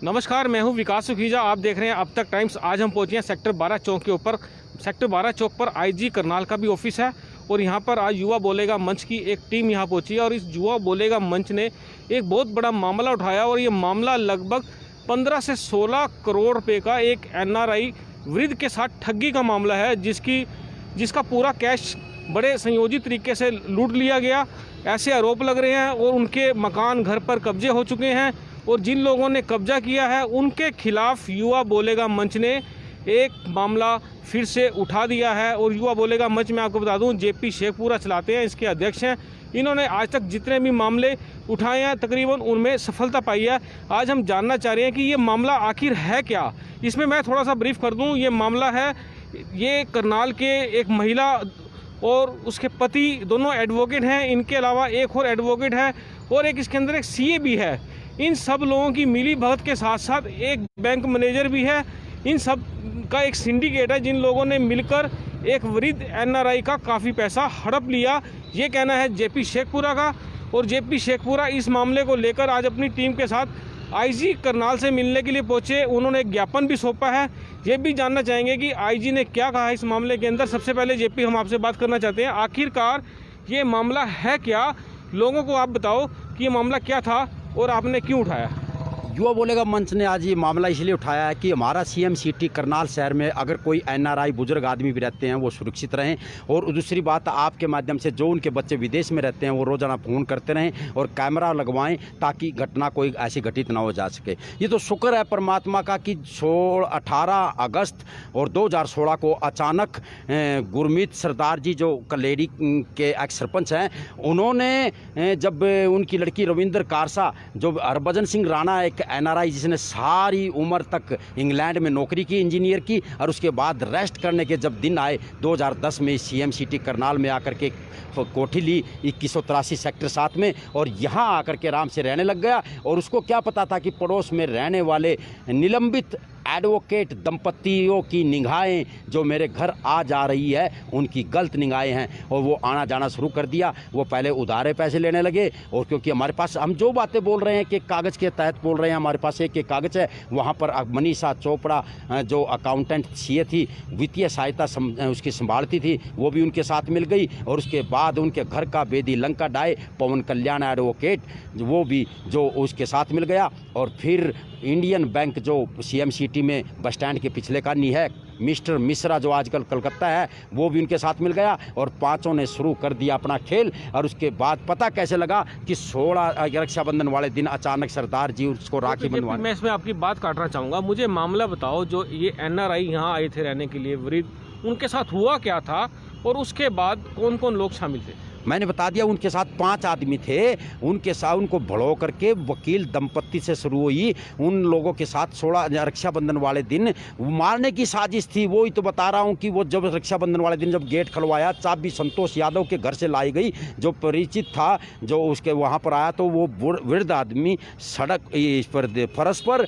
नमस्कार, मैं हूं विकास सुखीजा। आप देख रहे हैं अब तक टाइम्स। आज हम पहुंचे हैं सेक्टर 12 चौक के ऊपर। सेक्टर 12 चौक पर आईजी करनाल का भी ऑफिस है और यहां पर आज युवा बोलेगा मंच की एक टीम यहां पहुंची है और इस युवा बोलेगा मंच ने एक बहुत बड़ा मामला उठाया और ये मामला लगभग 15 से 16 करोड़ रुपए का एक NRI वृद्ध के साथ ठगी का मामला है, जिसका पूरा कैश बड़े संयोजित तरीके से लूट लिया गया, ऐसे आरोप लग रहे हैं। और उनके मकान घर पर कब्जे हो चुके हैं और जिन लोगों ने कब्जा किया है उनके खिलाफ युवा बोलेगा मंच ने एक मामला फिर से उठा दिया है। और युवा बोलेगा मंच में आपको बता दूं, JP शेखपुरा चलाते हैं, इसके अध्यक्ष हैं। इन्होंने आज तक जितने भी मामले उठाए हैं तकरीबन उनमें सफलता पाई है। आज हम जानना चाह रहे हैं कि ये मामला आखिर है क्या। इसमें मैं थोड़ा सा ब्रीफ कर दूं। ये मामला है, ये करनाल के एक महिला और उसके पति दोनों एडवोकेट हैं। इनके अलावा एक और एडवोकेट है और एक इसके अंदर एक CA भी है। इन सब लोगों की मिली भगत के साथ साथ एक बैंक मैनेजर भी है। इन सब का एक सिंडिकेट है जिन लोगों ने मिलकर एक वृद्ध NRI का काफ़ी पैसा हड़प लिया। ये कहना है JP शेखपुरा का। और JP शेखपुरा इस मामले को लेकर आज अपनी टीम के साथ IG करनाल से मिलने के लिए पहुंचे। उन्होंने एक ज्ञापन भी सौंपा है। ये भी जानना चाहेंगे कि IG ने क्या कहा है इस मामले के अंदर। सबसे पहले JP, हम आपसे बात करना चाहते हैं, आखिरकार ये मामला है क्या। लोगों को आप बताओ कि ये मामला क्या था और आपने क्यों उठाया। युवा बोलेगा मंच ने आज ये मामला इसलिए उठाया है कि हमारा CM सिटी करनाल शहर में अगर कोई NRI बुजुर्ग आदमी भी रहते हैं वो सुरक्षित रहें। और दूसरी बात, आपके माध्यम से जो उनके बच्चे विदेश में रहते हैं वो रोज़ाना फ़ोन करते रहें और कैमरा लगवाएं ताकि घटना कोई ऐसी घटित ना हो जा सके। ये तो शुक्र है परमात्मा का कि 18 अगस्त और 2016 को अचानक गुरमीत सरदार जी जो कलेरी के एक्स सरपंच हैं, उन्होंने जब उनकी लड़की रविंदर कारसा जो हरभजन सिंह राणा एक NRI जिसने सारी उम्र तक इंग्लैंड में नौकरी की, इंजीनियर की, और उसके बाद रेस्ट करने के जब दिन आए 2010 में CM सिटी करनाल में आकर के कोठी ली 2183 सेक्टर 7 में और यहाँ आकर के आराम से रहने लग गया। और उसको क्या पता था कि पड़ोस में रहने वाले निलंबित एडवोकेट दंपतियों की निगाहें जो मेरे घर आ जा रही है उनकी गलत निगाहें हैं और वो आना जाना शुरू कर दिया। वो पहले उधारे पैसे लेने लगे और क्योंकि हमारे पास हम जो बातें बोल रहे हैं कि कागज़ के तहत बोल रहे हैं, हमारे पास एक कागज़ है। वहाँ पर मनीषा चोपड़ा जो अकाउंटेंट CA थी, वित्तीय सहायता उसकी संभालती थी, वो भी उनके साथ मिल गई। और उसके बाद उनके घर का बेदी लंका डाय पवन कल्याण एडवोकेट वो भी जो उसके साथ मिल गया। और फिर इंडियन बैंक जो CM सिटी में बस स्टैंड के पिछले का नी है, मिस्टर मिश्रा जो आजकल कलकत्ता है, वो भी उनके साथ मिल गया और पांचों ने शुरू कर दिया अपना खेल। और उसके बाद पता कैसे लगा कि 16 रक्षाबंधन वाले दिन अचानक सरदार जी उसको राखी बंधवाने। मैं इसमें आपकी बात काटना चाहूँगा। मुझे मामला बताओ, जो ये NRI यहाँ आए थे रहने के लिए वृद्ध, उनके साथ हुआ क्या था और उसके बाद कौन कौन लोग शामिल थे। मैंने बता दिया, उनके साथ 5 आदमी थे। उनके साथ उनको भड़ो करके वकील दंपत्ति से शुरू हुई। उन लोगों के साथ 16 रक्षाबंधन वाले दिन मारने की साजिश थी। वो ही तो बता रहा हूँ कि वो जब रक्षाबंधन वाले दिन जब गेट खुलवाया, चाबी संतोष यादव के घर से लाई गई, जो परिचित था, जो उसके वहाँ पर आया, तो वो वृद्ध आदमी सड़क इस पर फर्श पर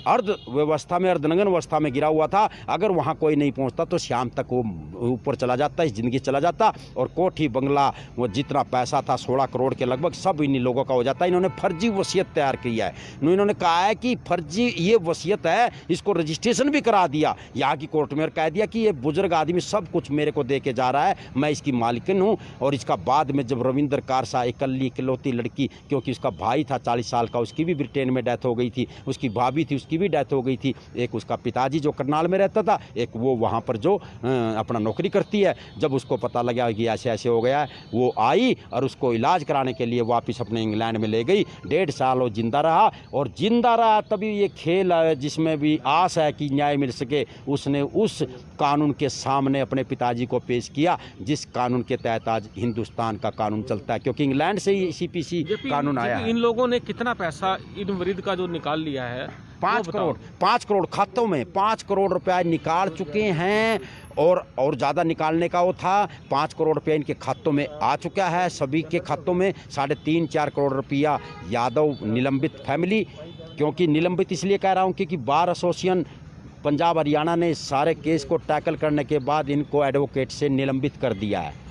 अर्ध व्यवस्था में, अर्धनग्न अवस्था में गिरा हुआ था। अगर वहाँ कोई नहीं पहुँचता तो शाम तक वो ऊपर चला जाता, इस ज़िंदगी चला जाता और कोठी बंगला वो जितना पैसा था 16 करोड़ के लगभग सब इन लोगों का हो जाता। इन्होंने फर्जी वसीयत तैयार की है। इन्होंने कहा है कि फर्जी ये वसीयत है, इसको रजिस्ट्रेशन भी करा दिया यहाँ की कोर्ट में और कह दिया कि ये बुजुर्ग आदमी सब कुछ मेरे को दे के जा रहा है, मैं इसकी मालिकिन हूँ। और इसका बाद में जब रविंदर कारसा इकल्ली इकलौती लड़की, क्योंकि उसका भाई था 40 साल का, उसकी भी ब्रिटेन में डेथ हो गई थी, उसकी भाभी थी, की भी डेथ हो गई थी, एक उसका पिताजी जो करनाल में रहता था, एक वो वहाँ पर जो अपना नौकरी करती है। जब उसको पता लगा कि ऐसे ऐसे हो गया है, वो आई और उसको इलाज कराने के लिए वापस अपने इंग्लैंड में ले गई। 1.5 साल वो जिंदा रहा और जिंदा रहा तभी ये खेल जिसमें भी आस है कि न्याय मिल सके, उसने उस कानून के सामने अपने पिताजी को पेश किया जिस कानून के तहत आज हिंदुस्तान का कानून चलता है, क्योंकि इंग्लैंड से ही CPC कानून आया है। इन लोगों ने कितना पैसा इन वृद्ध का जो निकाल लिया है? 5 करोड़ खातों में 5 करोड़ रुपया निकाल चुके हैं और ज़्यादा निकालने का वो था। 5 करोड़ रुपया इनके खातों में आ चुका है, सभी के खातों में। 3.5-4 करोड़ रुपया यादव निलंबित फैमिली, क्योंकि निलंबित इसलिए कह रहा हूँ क्योंकि बार एसोसिएशन पंजाब हरियाणा ने सारे केस को टैकल करने के बाद इनको एडवोकेट से निलंबित कर दिया है।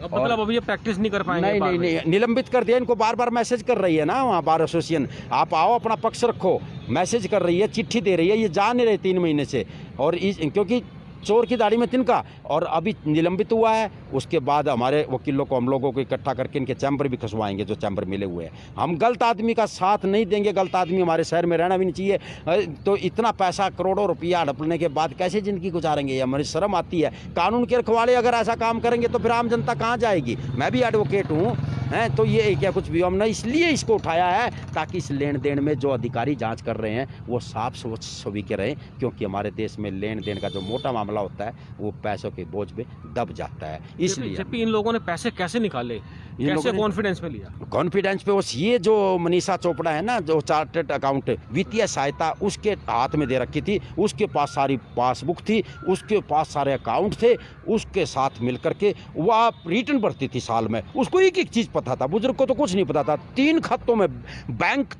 मतलब अभी ये प्रैक्टिस नहीं कर पाएंगे? नहीं, निलंबित कर दिया इनको। बार बार मैसेज कर रही है ना वहाँ बार एसोसिएशन, आप आओ अपना पक्ष रखो। मैसेज कर रही है, चिट्ठी दे रही है, ये जा नहीं रहे 3 महीने से। और इस क्योंकि चोर की दाढ़ी में तिनका, और अभी निलंबित हुआ है। उसके बाद हमारे वकीलों को, हम लोगों को इकट्ठा करके इनके चैम्बर भी खसवाएंगे, जो चैम्बर मिले हुए हैं। हम गलत आदमी का साथ नहीं देंगे, गलत आदमी हमारे शहर में रहना भी नहीं चाहिए। तो इतना पैसा, करोड़ों रुपया हड़पने के बाद कैसे ज़िंदगी गुजारेंगे, ये हमारी शर्म आती है। कानून के रखवाले अगर ऐसा काम करेंगे तो फिर आम जनता कहाँ जाएगी। मैं भी एडवोकेट हूँ, हैं, तो ये क्या कुछ भी हमने इसलिए इसको उठाया है ताकि इस लेन देन में जो अधिकारी जांच कर रहे हैं वो साफ सोच छवि के रहें, क्योंकि हमारे देश में लेन देन का जो मोटा मामला होता है वो पैसों के बोझ पे दब जाता है। इसलिए जब इन लोगों ने पैसे कैसे निकाले, कैसे कॉन्फिडेंस में लिया? कॉन्फिडेंस पे ये जो मनीषा चोपड़ा है ना, जो चार्टर्ड अकाउंट वित्तीय सहायता उसके हाथ में दे रखी थी, उसके पास सारी पासबुक थी, उसके पास सारे अकाउंट थे, उसके साथ मिल करके वह रिटर्न भरती थी साल में। उसको एक एक चीज़ पता था, बुजुर्ग को तो कुछ नहीं पता था। 3 खातों में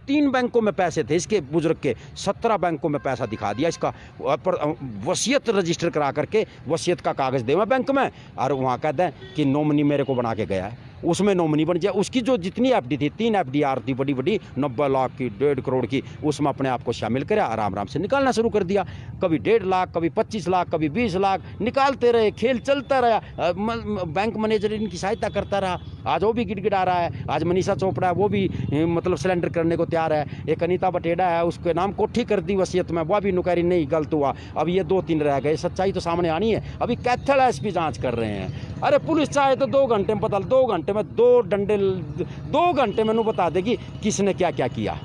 3 बैंकों में पैसे थे इसके बुजुर्ग के, 17 बैंकों में पैसा दिखा दिया इसका। वसीयत रजिस्टर करा करके वसीयत का कागज़ देवा बैंक में, और वहाँ कहते हैं कि नॉमिनी मेरे को बना के गया है, उसमें नॉमिनी बन जाए। उसकी जो जितनी एफडी थी, 3 एफडीआर थी बड़ी बड़ी, 90 लाख की, 1.5 करोड़ की, उसमें अपने आप को शामिल करे, आराम आराम से निकालना शुरू कर दिया। कभी 1.5 लाख, कभी 25 लाख, कभी 20 लाख निकालते रहे, खेल चलता रहा। बैंक मैनेजर इनकी सहायता करता रहा। आज वो भी गिड़गिड़ा रहा है। आज मनीषा चोपड़ा है, वो भी मतलब सिलेंडर करने को तैयार है। एक अनीता बटेड़ा है, उसके नाम कोठी कर दी वसीयत में, वह भी नुकैरी नहीं, गलत हुआ। अब ये 2-3 रह गए, सच्चाई तो सामने आनी है। अभी कैथल एसपी जांच कर रहे हैं। अरे पुलिस चाहे तो 2 घंटे में पता, 2 घंटे में 2 घंटे में बता देगी किसने क्या क्या किया,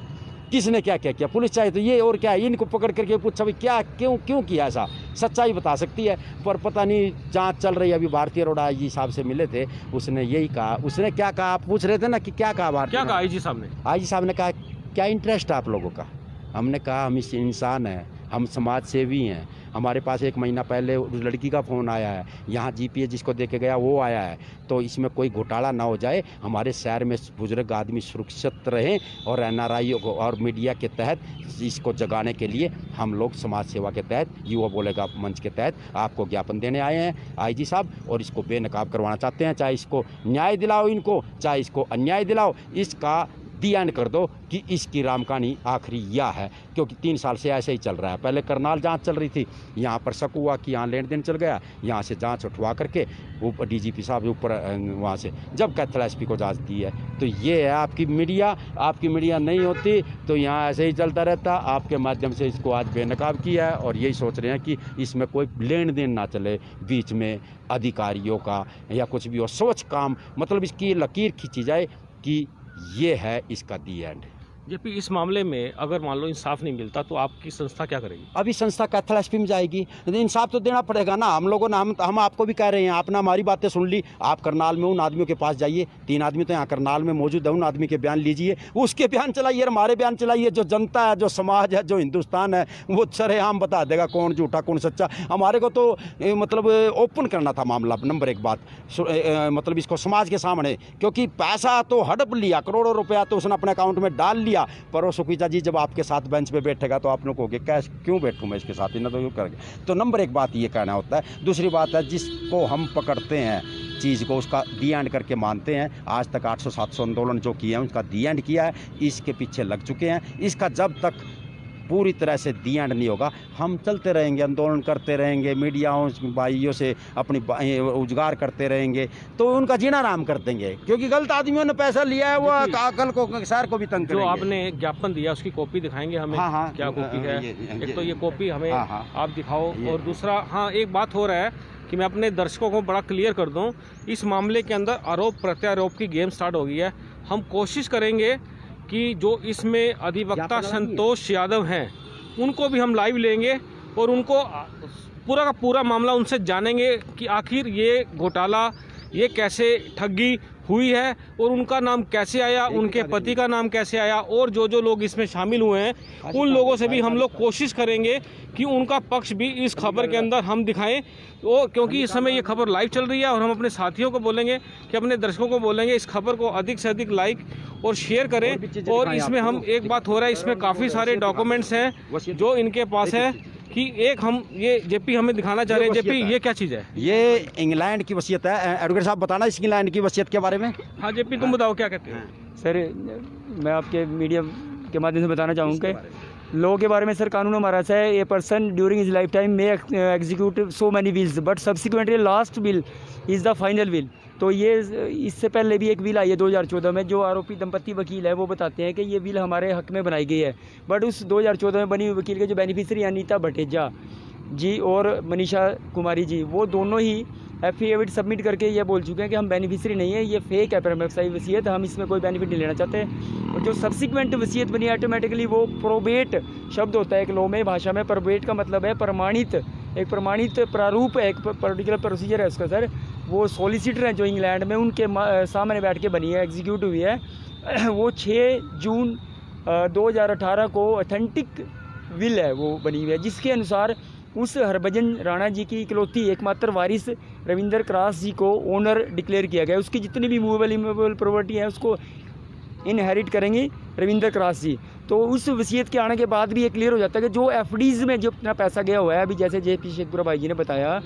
किसने क्या क्या किया। पुलिस चाहे तो ये, और क्या है, इनको पकड़ करके पूछा भाई क्या, क्यों किया ऐसा, सच्चाई बता सकती है। पर पता नहीं, जांच चल रही है। अभी भारतीय अरोड़ा आईजी साहब से मिले थे, उसने यही कहा। उसने क्या कहा, आप पूछ रहे थे ना कि क्या कहा भारतीय, क्या कहा आईजी साहब ने? आईजी साहब ने कहा क्या इंटरेस्ट है आप लोगों का। हमने कहा हम इस इंसान हैं, हम समाज सेवी हैं। हमारे पास 1 महीना पहले उस लड़की का फ़ोन आया है, यहाँ जीपीए जिसको देके गया वो आया है, तो इसमें कोई घोटाला ना हो जाए, हमारे शहर में बुजुर्ग आदमी सुरक्षित रहें। और एनआरआई और मीडिया के तहत इसको जगाने के लिए हम लोग समाज सेवा के तहत, युवा बोलेगा मंच के तहत आपको ज्ञापन देने आए हैं आईजी साहब, और इसको बेनकाब करवाना चाहते हैं। चाहे इसको न्याय दिलाओ इनको, चाहे इसको अन्याय दिलाओ, इसका दी एंड कर दो कि इसकी राम कहानी आखिरी यह है। क्योंकि 3 साल से ऐसे ही चल रहा है। पहले करनाल जांच चल रही थी, यहाँ पर शक हुआ कि यहाँ लेन देन चल गया, यहाँ से जांच उठवा करके ऊपर डीजीपी साहब ऊपर वहाँ से जब कैथल एसपी को जांच दी है। तो ये है आपकी मीडिया नहीं होती तो यहाँ ऐसे ही चलता रहता। आपके माध्यम से इसको आज बेनकाब किया है, और यही सोच रहे हैं कि इसमें कोई लेन देन ना चले बीच में अधिकारियों का या कुछ भी हो। स्वच्छ काम, मतलब इसकी लकीर खींची जाए कि ये है इसका दी एंड। जेपी, इस मामले में अगर मान लो इंसाफ नहीं मिलता तो आपकी संस्था क्या करेगी? अभी संस्था कैथल एसपी में जाएगी। इंसाफ तो देना पड़ेगा ना। हम लोगों ने हम आपको भी कह रहे हैं, आपने हमारी बातें सुन ली। आप करनाल में उन आदमियों के पास जाइए, 3 आदमी तो यहाँ करनाल में मौजूद है, उन आदमी के बयान लीजिए, उसके बयान चलाइए, हमारे बयान चलाइए। जो जनता है, जो समाज है, जो हिंदुस्तान है, वो सरेआम बता देगा कौन झूठा कौन सच्चा। हमारे को तो मतलब ओपन करना था मामला। नंबर 1 बात, मतलब इसको समाज के सामने, क्योंकि पैसा तो हड़प लिया, करोड़ों रुपया तो उसने अपने अकाउंट में डाल लिया। पर सुखीजा जी जब आपके साथ बेंच पे बैठेगा तो आप लोग कहोगे कैश क्यों बैठूं मैं इसके साथ, ही ना तो यूँ करेंगे। तो नंबर 1 बात ये कहना होता है। दूसरी बात है, जिसको हम पकड़ते हैं चीज़ को, उसका दी एंड करके मानते हैं। आज तक 800-700 आंदोलन जो किए हैं उसका दी एंड किया है, इसके पीछे लग चुके हैं। इसका जब तक पूरी तरह से दी एंड नहीं होगा, हम चलते रहेंगे, आंदोलन करते रहेंगे, मीडियाओं भाइयों से अपनी उजगार करते रहेंगे, तो उनका जीना आराम कर देंगे। क्योंकि गलत आदमियों ने पैसा लिया है, वो कल को शहर को भी तंग करेंगे। जो आपने ज्ञापन दिया उसकी कॉपी दिखाएंगे हमें? हाँ, क्या कॉपी है? एक तो ये कॉपी हमें आप दिखाओ, और दूसरा एक बात हो रहा है कि मैं अपने दर्शकों को बड़ा क्लियर कर दूं, इस मामले के अंदर आरोप प्रत्यारोप की गेम स्टार्ट हो गई है। हम कोशिश करेंगे कि जो इसमें अधिवक्ता संतोष यादव हैं उनको भी हम लाइव लेंगे और उनको पूरा का पूरा मामला उनसे जानेंगे कि आखिर ये घोटाला, ये कैसे ठगी हुई है और उनका नाम कैसे आया, उनके पति का नाम कैसे आया, और जो लोग इसमें शामिल हुए हैं उन लोगों से भी हम लोग कोशिश करेंगे कि उनका पक्ष भी इस खबर के अंदर हम दिखाएं। वो क्योंकि इस समय ये खबर लाइव चल रही है और हम अपने साथियों को बोलेंगे कि अपने दर्शकों को बोलेंगे इस खबर को अधिक से अधिक लाइक और शेयर करें। और इसमें हम एक बात हो रहा है, इसमें काफ़ी सारे डॉक्यूमेंट्स हैं जो इनके पास है कि एक हम ये जेपी हमें दिखाना चाह रहे हैं। जेपी, ये क्या चीज़ है? ये इंग्लैंड की वसीयत है। एडवोकेट साहब बताना इस इंग्लैंड की वसीयत के बारे में। हाँ जेपी, तुम बताओ क्या कहते हैं? सर, मैं आपके मीडिया के माध्यम से बताना चाहूँगा कि लॉ के बारे में सर कानून हमारा ऐसा है, a person during his lifetime में execute so many wills but subsequently last will is the final will. तो ये इससे पहले भी एक विल आई है 2014 में, जो आरोपी दंपति वकील है वो बताते हैं कि ये विल हमारे हक में बनाई गई है। बट उस 2014 में बनी हुई वकील के जो बेनिफिशरी अनीता भटेजा जी और मनीषा कुमारी जी, वो दोनों ही एफिडेविट सबमिट करके ये बोल चुके हैं कि हम बेनिफिशरी नहीं है, ये फेक है प्रेमक्साई वसीयत, हम इसमें कोई बेनिफिट नहीं लेना चाहते। और जो सब्सिक्वेंट वसीयत बनी ऑटोमेटिकली वो प्रोबेट शब्द होता है एक लॉ में भाषा में, प्रोबेट का मतलब है प्रमाणित, एक प्रमाणित प्रारूप है, एक पर्टिकुलर प्रोसीजर है उसका सर। वो सॉलिसिटर हैं जो इंग्लैंड में, उनके सामने बैठ के बनी है, एग्जीक्यूट हुई है। वो 6 जून 2018 को ऑथेंटिक विल है वो बनी हुई है, जिसके अनुसार उस हरभजन राणा जी की इकलौती एकमात्र वारिस रविंदर क्रास जी को ओनर डिक्लेयर किया गया। उसकी जितनी भी मूवेबल इमूवेबल प्रॉपर्टी है उसको इनहेरिट करेंगे रविंदर क्रास जी। तो उस वसीयत के आने के बाद भी ये क्लियर हो जाता है कि जो एफडीज़ में जो इतना पैसा गया हुआ है, अभी जैसे जेपी शेखपुरा भाई जी ने बताया,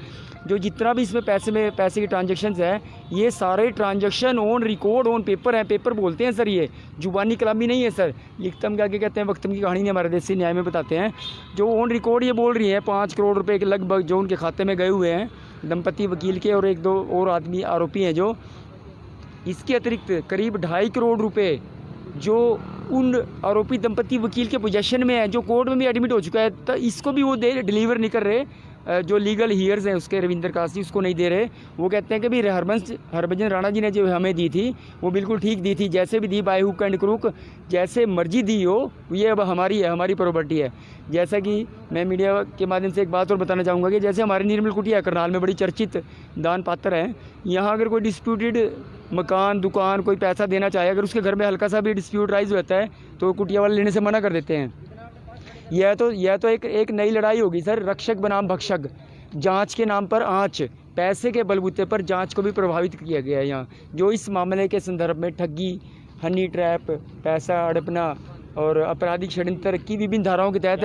जो जितना भी इसमें पैसे की ट्रांजैक्शंस है, ये सारे transaction on record on paper हैं। पेपर बोलते हैं सर, ये जुबानी कलामी नहीं है सर, लिखतम के आगे कहते हैं वक्तम की कहानी नहीं, हमारे देसी न्याय में बताते हैं। जो ऑन रिकॉर्ड ये बोल रही है 5 करोड़ रुपए के लगभग जो उनके खाते में गए हुए हैं दंपति वकील के, और 1-2 और आदमी आरोपी हैं जो। इसके अतिरिक्त करीब 2.5 करोड़ रुपये जो उन आरोपी दंपति वकील के पोजेशन में है, जो कोर्ट में भी एडमिट हो चुका है, तो इसको भी वो डिलीवर नहीं कर रहे। जो लीगल हीयर्स हैं उसके रविंदर कास जी, उसको नहीं दे रहे। वो कहते हैं कि भाई हरभजन राणा जी ने जो हमें दी थी वो बिल्कुल ठीक दी थी, जैसे भी दी बाय हुक एंड क्रूक, जैसे मर्जी दी हो, ये अब हमारी है, हमारी प्रॉपर्टी है। जैसा कि मैं मीडिया के माध्यम से एक बात और बताना चाहूँगा कि जैसे हमारी निर्मल कुटिया करनाल में बड़ी चर्चित दान पात्र है, यहाँ अगर कोई डिस्प्यूटेड मकान दुकान कोई पैसा देना चाहे, अगर उसके घर में हल्का सा भी डिस्प्यूट राइज होता है तो कुटिया वाले लेने से मना कर देते हैं। यह तो एक नई लड़ाई होगी सर, रक्षक बनाम भक्षक, जांच के नाम पर आंच, पैसे के बलबूते पर जांच को भी प्रभावित किया गया है यहाँ। जो इस मामले के संदर्भ में ठगी, हनी ट्रैप, पैसा हड़पना और आपराधिक षड्यंत्र की विभिन्न धाराओं के तहत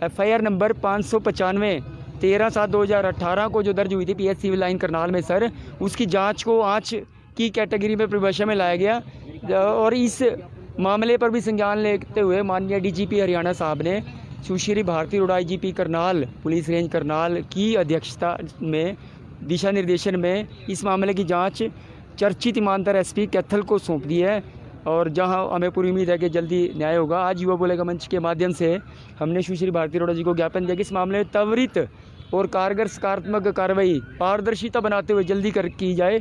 एफआईआर नंबर 595 13/7/2018 को जो दर्ज हुई थी पीएस सिविल लाइन करनाल में सर, उसकी जांच को आंच की कैटेगरी में परिभाषा में लाया गया। और इस मामले पर भी संज्ञान लेते हुए माननीय डीजीपी हरियाणा साहब ने Sushri Bharti Arora IGP Karnal police range Karnal की अध्यक्षता में दिशा निर्देशन में इस मामले की जांच चर्चित ईमानदार एसपी कैथल को सौंप दी है, और जहां हमें पूरी उम्मीद है कि जल्दी न्याय होगा। आज युवा बोलेगा मंच के माध्यम से हमने सुश्री भारती अरोड़ा जी को ज्ञापन दिया कि इस मामले में त्वरित और कारगर सकारात्मक कार्रवाई पारदर्शिता बनाते हुए जल्दी की जाए,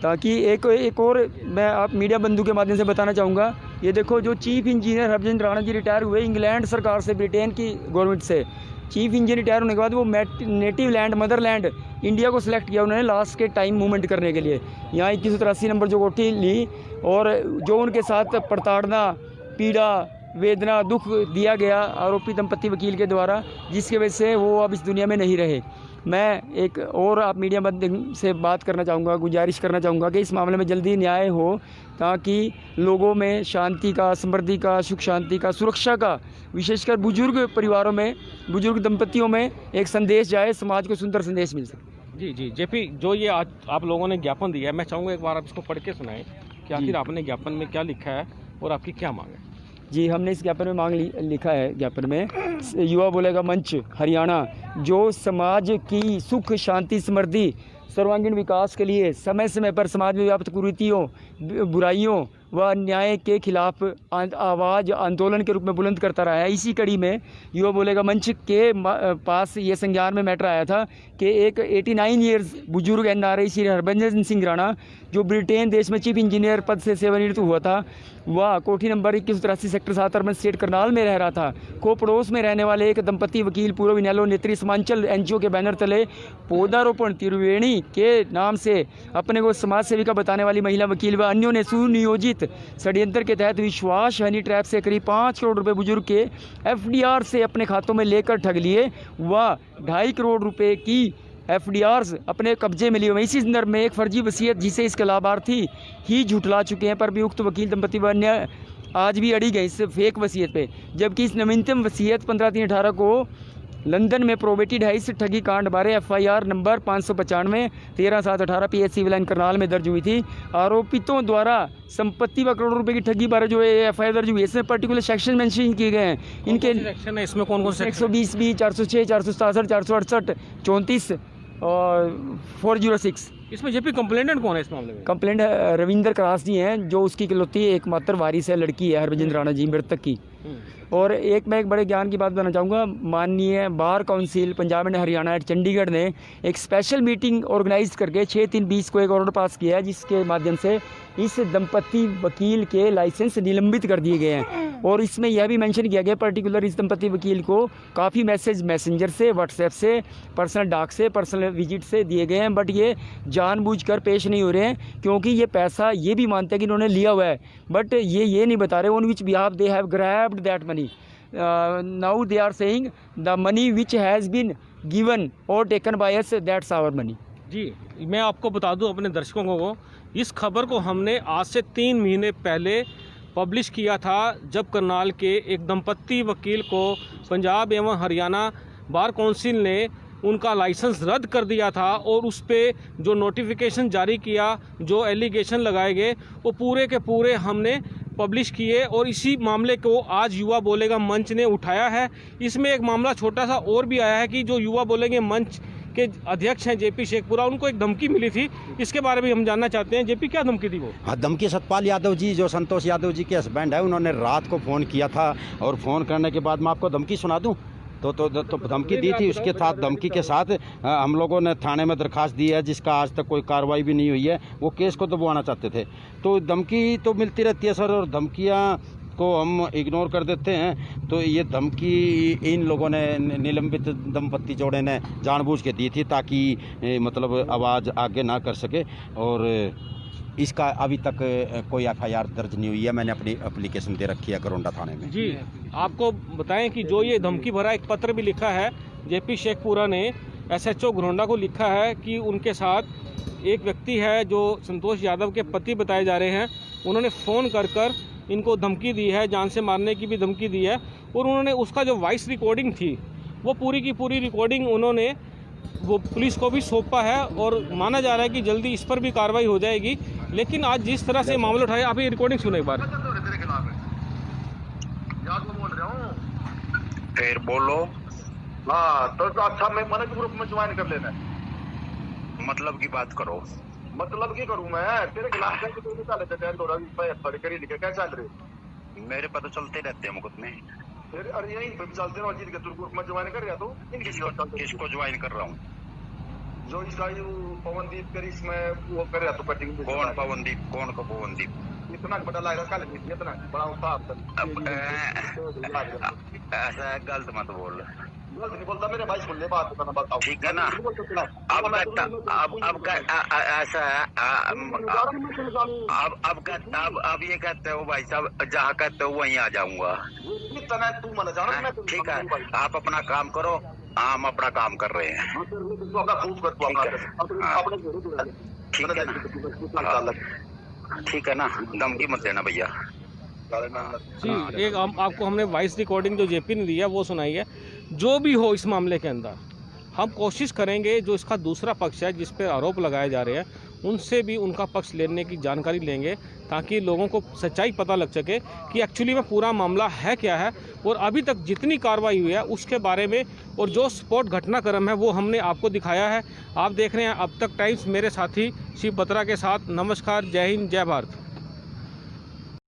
ताकि एक और मैं आप मीडिया बंधु के माध्यम से बताना चाहूँगा। ये देखो, जो chief engineer Harbhajan Rana ji retire हुए इंग्लैंड सरकार से, ब्रिटेन की गवर्नमेंट से। चीफ इंजीनियर रिटायर होने के बाद वो नेटिव लैंड मदरलैंड इंडिया को सिलेक्ट किया उन्होंने लास्ट के टाइम मूवमेंट करने के लिए। यहाँ 2183 नंबर जो कोठी ली, और जो उनके साथ प्रताड़ना, पीड़ा, वेदना, दुख दिया गया आरोपी दंपति वकील के द्वारा, जिसकी वजह से वो अब इस दुनिया में नहीं रहे। मैं एक और आप मीडिया माध्यम से बात करना चाहूँगा, गुजारिश करना चाहूँगा कि इस मामले में जल्दी न्याय हो, ताकि लोगों में शांति का, समृद्धि का, सुख शांति का, सुरक्षा का, विशेषकर बुजुर्ग परिवारों में, बुजुर्ग दंपतियों में एक संदेश जाए, समाज को सुंदर संदेश मिल सके। जी जेपी, जो ये आज आप लोगों ने ज्ञापन दिया है, मैं चाहूँगा एक बार आप इसको पढ़ के सुनाएं कि आखिर आपने ज्ञापन में क्या लिखा है और आपकी क्या मांग है। जी, हमने इस ज्ञापन में मांग लिखा है, ज्ञापन में युवा बोलेगा मंच हरियाणा जो समाज की सुख शांति समृद्धि सर्वांगीण विकास के लिए समय समय पर समाज में व्याप्त कुरीतियों, बुराइयों व अन्याय के खिलाफ आवाज़ आंदोलन के रूप में बुलंद करता रहा है। इसी कड़ी में युवा बोलेगा मंच के पास ये संज्ञान में मैटर आया था कि एक 89 ईयर्स बुजुर्ग एनआरआई श्री हरभजन सिंह राणा, जो ब्रिटेन देश में चीफ इंजीनियर पद से सेवानिवृत्त हुआ था, वह कोठी number 2183 sector 7 urban state Karnal में रह रहा था, को पड़ोस में रहने वाले एक दंपति वकील पूर्व इनेलो नेत्री समांचल एनजीओ के बैनर तले पौधारोपण त्रिवेणी के नाम से अपने को समाज सेविका बताने वाली महिला वकील व अन्यों ने सुनियोजित षड्यंत्र के तहत विश्वास हनी ट्रैप से करीब 5 करोड़ रुपए बुजुर्ग के एफडीआर से अपने खातों में लेकर ठग लिए व 2.5 करोड़ रुपए की एफडीआर्स अपने कब्जे में लिए हुए। इसी संदर्भ में एक फर्जी वसीयत जिसे इसके लाभार्थी ही झुठला चुके हैं, पर भी उक्त वकील दंपति व अन्य आज भी अड़ी गए इस फेक वसीयत पे, जबकि इस नवीनतम वसीयत 15/3/18 को लंदन में प्रोवेटेड है इस ठगी कांड बारे FIR number 595 13/7/18 PS civil line Karnal में दर्ज हुई थी। आरोपितों द्वारा संपत्ति व करोड़ों रुपए की ठगी बारे जो FIR दर्ज हुई है इसमें पर्टिकुलर सेक्शन मेंशन किए गए हैं। इनके सेक्शन है इसमें कौन कौन से 120B 406 467 468 34 और 406। इसमें जेपी कंप्लेनेंट कौन है इस मामले में? कंप्लेंट रविंदर करास जी हैं जो उसकी इकलौती एकमात्र वारिस है, लड़की है हरभजन राणा जी मृतक की। और मैं एक बड़े ज्ञान की बात बताना चाहूँगा। माननीय bar council Punjab and Haryana at Chandigarh ने एक स्पेशल मीटिंग ऑर्गेनाइज करके 6/3/20 को एक ऑर्डर पास किया है जिसके माध्यम से इस दंपति वकील के लाइसेंस निलंबित कर दिए गए हैं। और इसमें यह भी मेंशन किया गया पर्टिकुलर इस दंपति वकील को काफ़ी मैसेज मैसेंजर से, व्हाट्सएप से, पर्सनल डाक से, पर्सनल विजिट से दिए गए हैं, बट ये जानबूझकर पेश नहीं हो रहे हैं क्योंकि ये पैसा ये भी मानते हैं कि इन्होंने लिया हुआ है, बट ये नहीं बता रहे on which behalf they have grabbed that money. Now they are saying the money which has been given or taken by us that's our money. जी, मैं आपको बता दूं अपने दर्शकों को, इस खबर को हमने आज से 3 महीने पहले पब्लिश किया था जब करनाल के एक दंपति वकील को पंजाब एवं हरियाणा बार काउंसिल ने उनका लाइसेंस रद्द कर दिया था और उस पे जो नोटिफिकेशन जारी किया, जो एलिगेशन लगाए गए वो पूरे के पूरे हमने पब्लिश किए। और इसी मामले को आज युवा बोलेगा मंच ने उठाया है। इसमें एक मामला छोटा सा और भी आया है कि जो युवा बोलेंगे मंच के अध्यक्ष हैं JP शेखपुरा, उनको एक धमकी मिली थी, इसके बारे में हम जानना चाहते हैं। JP क्या धमकी थी वो? हाँ, धमकी सतपाल यादव जी जो संतोष यादव जी के हस्बैंड है, उन्होंने रात को फ़ोन किया था और फ़ोन करने के बाद मैं आपको धमकी सुना दूं तो धमकी दी थी। उसके साथ धमकी के साथ हम लोगों ने थाने में दरखास्त दी है जिसका आज तक कोई कार्रवाई भी नहीं हुई है। वो केस को दबवाना चाहते थे, तो धमकी तो मिलती रहती है सर, और धमकियाँ को हम इग्नोर कर देते हैं। तो ये धमकी इन लोगों ने, निलंबित दंपति जोड़े ने जानबूझ के दी थी ताकि मतलब आवाज़ आगे ना कर सके। और इसका अभी तक कोई FIR दर्ज नहीं हुई है। मैंने अपनी एप्लीकेशन दे रखी है करोंडा थाने में। जी, आपको बताएं कि जो ये धमकी भरा एक पत्र भी लिखा है JP शेखपुरा ने SHO घरोंडा को लिखा है कि उनके साथ एक व्यक्ति है जो संतोष यादव के पति बताए जा रहे हैं, उन्होंने फ़ोन कर इनको धमकी दी है, जान से मारने की भी धमकी दी है। और उन्होंने उसका जो वॉइस रिकॉर्डिंग थी वो पूरी की पूरी रिकॉर्डिंग उन्होंने वो पुलिस को भी सौंपा है और माना जा रहा है कि जल्दी इस पर भी कार्रवाई हो जाएगी। लेकिन आज जिस तरह से मामला उठाया, आप ये रिकॉर्डिंग सुनो एक बार। फिर बोलो। हाँ तो अच्छा, मैं मैंने ग्रुप में ज्वाइन कर लेना। मतलब की बात करो। मतलब की करूँ मैं? तेरे खिलाफ क्या चल रहे? मेरे पता चलते रहते हैं मुकदमे। फिर अरे यही चलते रहो। जीत के तू ग्रुप में ज्वाइन कर रहा तो किसको ज्वाइन कर रहा हूँ? जो इसका पवनदीप कर इसमें वो कर रहा तो कटिंग। कौन पवनदीप? कौन को पवनदीप? इतना बड़ा लाएगा कल, इतना बड़ा उत्साह। ऐसा गलत मत बोल। गलत नहीं बोलता, मेरे भाई सुन ले बात, बताओ ठीक है ना? अब ऐसा है, अब ये कहते हो भाई साहब, जहाँ कहते हो वहीं आ जाऊंगा। तू मन जाना। ठीक है, आप अपना काम करो, हम अपना काम कर रहे हैं। ठीक है ना? धमकी मत देना भैया। जी, एक आपको हमने वॉइस रिकॉर्डिंग जो JP ने दी है वो सुनाई है। जो भी हो इस मामले के अंदर हम कोशिश करेंगे, जो इसका दूसरा पक्ष है जिस पर आरोप लगाए जा रहे हैं उनसे भी उनका पक्ष लेने की जानकारी लेंगे ताकि लोगों को सच्चाई पता लग सके कि एक्चुअली में पूरा मामला है क्या है। और अभी तक जितनी कार्रवाई हुई है उसके बारे में और जो स्पॉट घटनाक्रम है वो हमने आपको दिखाया है। आप देख रहे हैं अब तक टाइम्स, मेरे साथी शिव बत्रा के साथ। नमस्कार, जय हिंद, जय भारत।